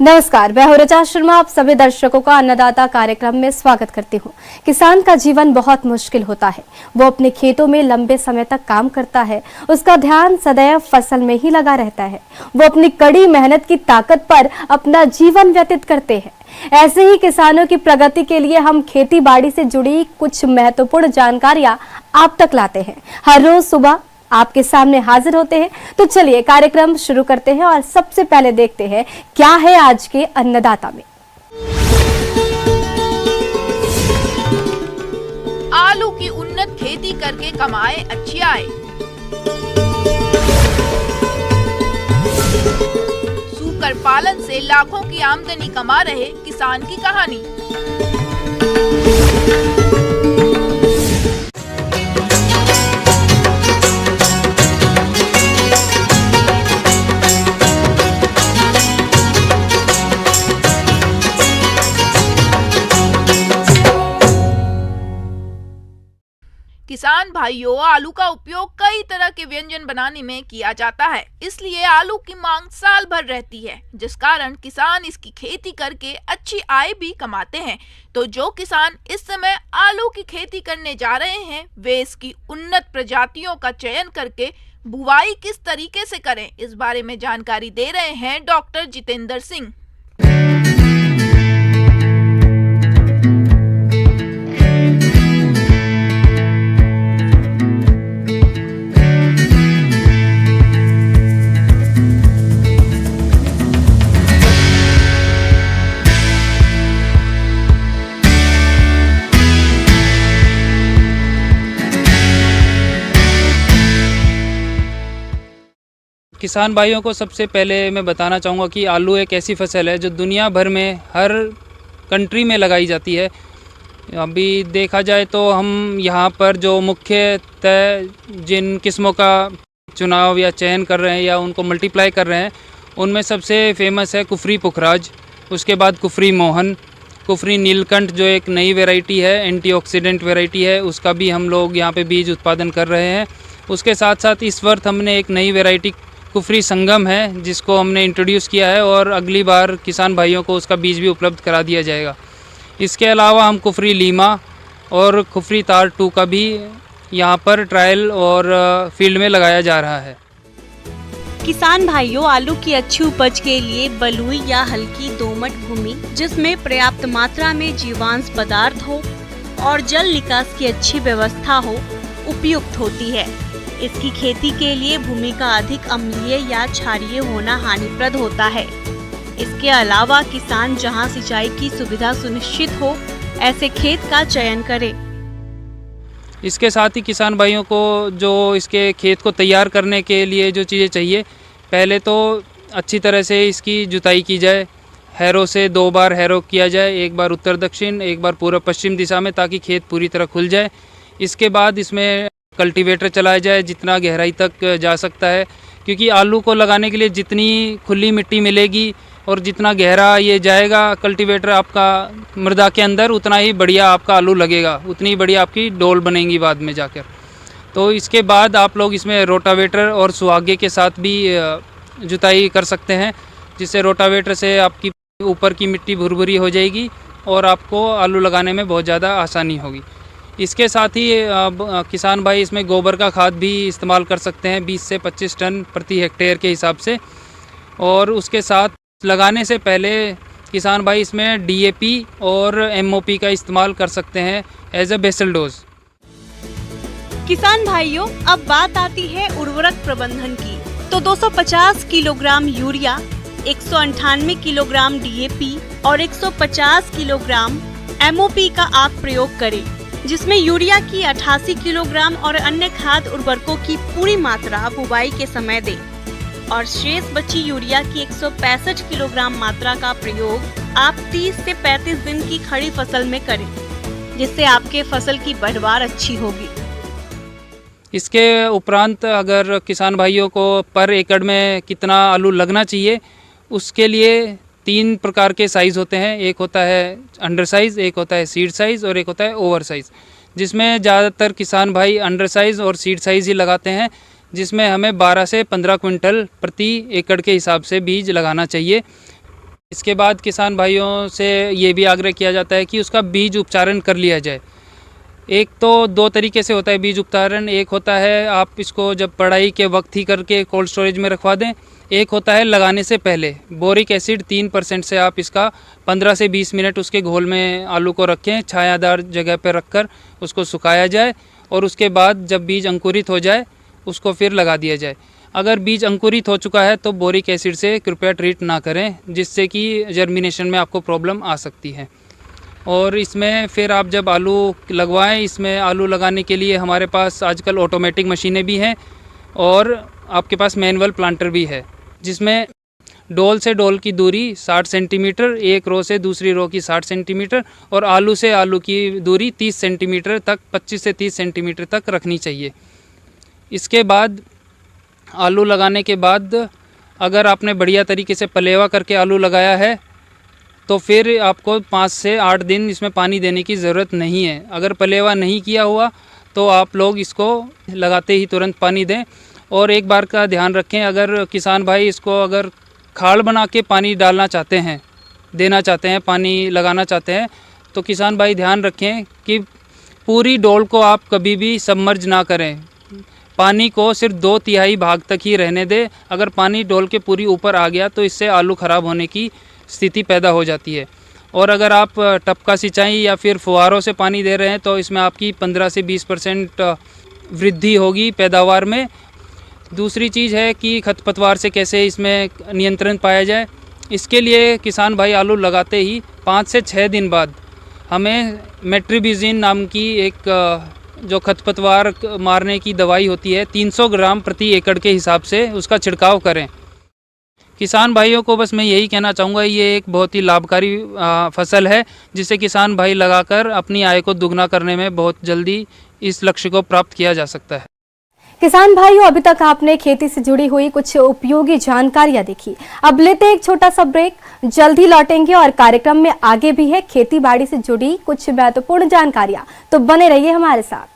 नमस्कार, मैं हूं ऋचा शर्मा। आप सभी दर्शकों का अन्नदाता कार्यक्रम में स्वागत करती हूं। किसान का जीवन बहुत मुश्किल होता है। वो अपने खेतों में लंबे समय तक काम करता है, उसका ध्यान सदैव फसल में ही लगा रहता है। वो अपनी कड़ी मेहनत की ताकत पर अपना जीवन व्यतीत करते हैं। ऐसे ही किसानों की प्रगति के लिए हम खेती बाड़ी से जुड़ी कुछ महत्वपूर्ण जानकारियां आप तक लाते हैं। हर रोज सुबह आपके सामने हाजिर होते हैं। तो चलिए कार्यक्रम शुरू करते हैं और सबसे पहले देखते हैं क्या है आज के अन्नदाता में। आलू की उन्नत खेती करके कमाए अच्छी आय। सूकर पालन से लाखों की आमदनी कमा रहे किसान की कहानी। किसान भाइयों, आलू का उपयोग कई तरह के व्यंजन बनाने में किया जाता है, इसलिए आलू की मांग साल भर रहती है, जिस कारण किसान इसकी खेती करके अच्छी आय भी कमाते हैं। तो जो किसान इस समय आलू की खेती करने जा रहे हैं, वे इसकी उन्नत प्रजातियों का चयन करके बुवाई किस तरीके से करें, इस बारे में जानकारी दे रहे हैं डॉक्टर जितेंद्र सिंह। किसान भाइयों को सबसे पहले मैं बताना चाहूँगा कि आलू एक ऐसी फसल है जो दुनिया भर में हर कंट्री में लगाई जाती है। अभी देखा जाए तो हम यहाँ पर जो मुख्यतः जिन किस्मों का चुनाव या चयन कर रहे हैं या उनको मल्टीप्लाई कर रहे हैं, उनमें सबसे फेमस है कुफरी पुखराज, उसके बाद कुफरी मोहन, कुफरी नीलकंठ जो एक नई वैरायटी है, एंटीऑक्सीडेंट वैरायटी है, उसका भी हम लोग यहाँ पे बीज उत्पादन कर रहे हैं। उसके साथ साथ इस वर्ष हमने एक नई वैरायटी कुफरी संगम है जिसको हमने इंट्रोड्यूस किया है और अगली बार किसान भाइयों को उसका बीज भी उपलब्ध करा दिया जाएगा। इसके अलावा हम कुफरी लीमा और कुफरी तार 2 का भी यहाँ पर ट्रायल और फील्ड में लगाया जा रहा है। किसान भाइयों, आलू की अच्छी उपज के लिए बलुई या हल्की दोमट भूमि जिसमें पर्याप्त मात्रा में जीवांश पदार्थ हो और जल निकास की अच्छी व्यवस्था हो उपयुक्त होती है। इसकी खेती के लिए भूमि का अधिक अम्लीय या क्षारीय होना हानिप्रद होता है। इसके अलावा किसान जहां सिंचाई की सुविधा सुनिश्चित हो, ऐसे खेत का चयन करे। इसके साथ ही किसान भाइयों को जो इसके खेत को तैयार करने के लिए जो चीज़ें चाहिए, पहले तो अच्छी तरह से इसकी जुताई की जाए। हैरो से 2 बार हैरो किया जाए, एक बार उत्तर दक्षिण, एक बार पूर्व पश्चिम दिशा में, ताकि खेत पूरी तरह खुल जाए। इसके बाद इसमें कल्टीवेटर चलाया जाए जितना गहराई तक जा सकता है, क्योंकि आलू को लगाने के लिए जितनी खुली मिट्टी मिलेगी और जितना गहरा ये जाएगा कल्टीवेटर आपका मृदा के अंदर, उतना ही बढ़िया आपका आलू लगेगा, उतनी बढ़िया आपकी डोल बनेंगी बाद में जाकर। तो इसके बाद आप लोग इसमें रोटावेटर और सुहागे के साथ भी जुताई कर सकते हैं, जिससे रोटावेटर से आपकी ऊपर की मिट्टी भुरभुरी हो जाएगी और आपको आलू लगाने में बहुत ज़्यादा आसानी होगी। इसके साथ ही किसान भाई इसमें गोबर का खाद भी इस्तेमाल कर सकते हैं 20 से 25 टन प्रति हेक्टेयर के हिसाब से। और उसके साथ लगाने से पहले किसान भाई इसमें DAP और MOP का इस्तेमाल कर सकते हैं एज ए बेसल डोज। किसान भाइयों, अब बात आती है उर्वरक प्रबंधन की। तो 250 किलोग्राम यूरिया, 198 किलोग्राम DAP और 150 किलोग्राम MOP का आप प्रयोग करें, जिसमें यूरिया की 88 किलोग्राम और अन्य खाद उर्वरकों की पूरी मात्रा बुवाई के समय दें और शेष बची यूरिया की 165 किलोग्राम मात्रा का प्रयोग आप 30 से 35 दिन की खड़ी फसल में करें, जिससे आपके फसल की पैदावार अच्छी होगी। इसके उपरांत अगर किसान भाइयों को पर एकड़ में कितना आलू लगना चाहिए, उसके लिए 3 प्रकार के साइज़ होते हैं। एक होता है अंडर साइज़, एक होता है सीड साइज़ और एक होता है ओवर साइज़, जिसमें ज़्यादातर किसान भाई अंडर साइज़ और सीड साइज़ ही लगाते हैं, जिसमें हमें 12 से 15 क्विंटल प्रति एकड़ के हिसाब से बीज लगाना चाहिए। इसके बाद किसान भाइयों से ये भी आग्रह किया जाता है कि उसका बीज उपचारण कर लिया जाए। एक तो दो तरीके से होता है बीज उपचारण। एक होता है आप इसको जब पढ़ाई के वक्त ही करके कोल्ड स्टोरेज में रखवा दें। एक होता है लगाने से पहले बोरिक एसिड 3% से आप इसका 15 से 20 मिनट उसके घोल में आलू को रखें, छायादार जगह पर रखकर उसको सुखाया जाए और उसके बाद जब बीज अंकुरित हो जाए उसको फिर लगा दिया जाए। अगर बीज अंकुरित हो चुका है तो बोरिक एसिड से कृपया ट्रीट ना करें, जिससे कि जर्मिनेशन में आपको प्रॉब्लम आ सकती है। और इसमें फिर आप जब आलू लगवाएं, इसमें आलू लगाने के लिए हमारे पास आजकल ऑटोमेटिक मशीनें भी हैं और आपके पास मैनुअल प्लांटर भी है, जिसमें डोल से डोल की दूरी 60 सेंटीमीटर, एक रो से दूसरी रो की 60 सेंटीमीटर और आलू से आलू की दूरी 30 सेंटीमीटर तक, 25 से 30 सेंटीमीटर तक रखनी चाहिए। इसके बाद आलू लगाने के बाद अगर आपने बढ़िया तरीके से पलेवा करके आलू लगाया है तो फिर आपको 5 से 8 दिन इसमें पानी देने की ज़रूरत नहीं है। अगर पलेवा नहीं किया हुआ तो आप लोग इसको लगाते ही तुरंत पानी दें। और एक बार का ध्यान रखें, अगर किसान भाई इसको अगर खाल बना के पानी डालना चाहते हैं, देना चाहते हैं, पानी लगाना चाहते हैं, तो किसान भाई ध्यान रखें कि पूरी डोल को आप कभी भी सबमर्ज ना करें। पानी को सिर्फ 2/3 भाग तक ही रहने दें। अगर पानी डोल के पूरी ऊपर आ गया तो इससे आलू ख़राब होने की स्थिति पैदा हो जाती है। और अगर आप टपका सिंचाई या फिर फुहारों से पानी दे रहे हैं तो इसमें आपकी 15 से 20% वृद्धि होगी पैदावार में। दूसरी चीज़ है कि खरपतवार से कैसे इसमें नियंत्रण पाया जाए। इसके लिए किसान भाई आलू लगाते ही 5 से 6 दिन बाद हमें मेट्रिबिजिन नाम की एक जो खरपतवार मारने की दवाई होती है 300 ग्राम प्रति एकड़ के हिसाब से उसका छिड़काव करें। किसान भाइयों को बस मैं यही कहना चाहूँगा, ये एक बहुत ही लाभकारी फसल है जिसे किसान भाई लगाकर अपनी आय को दुगना करने में बहुत जल्दी इस लक्ष्य को प्राप्त किया जा सकता है। किसान भाइयों, अभी तक आपने खेती से जुड़ी हुई कुछ उपयोगी जानकारियां देखी। अब लेते हैं एक छोटा सा ब्रेक, जल्दी लौटेंगे और कार्यक्रम में आगे भी है खेती बाड़ी से जुड़ी कुछ महत्वपूर्ण जानकारियां, तो बने रहिए हमारे साथ।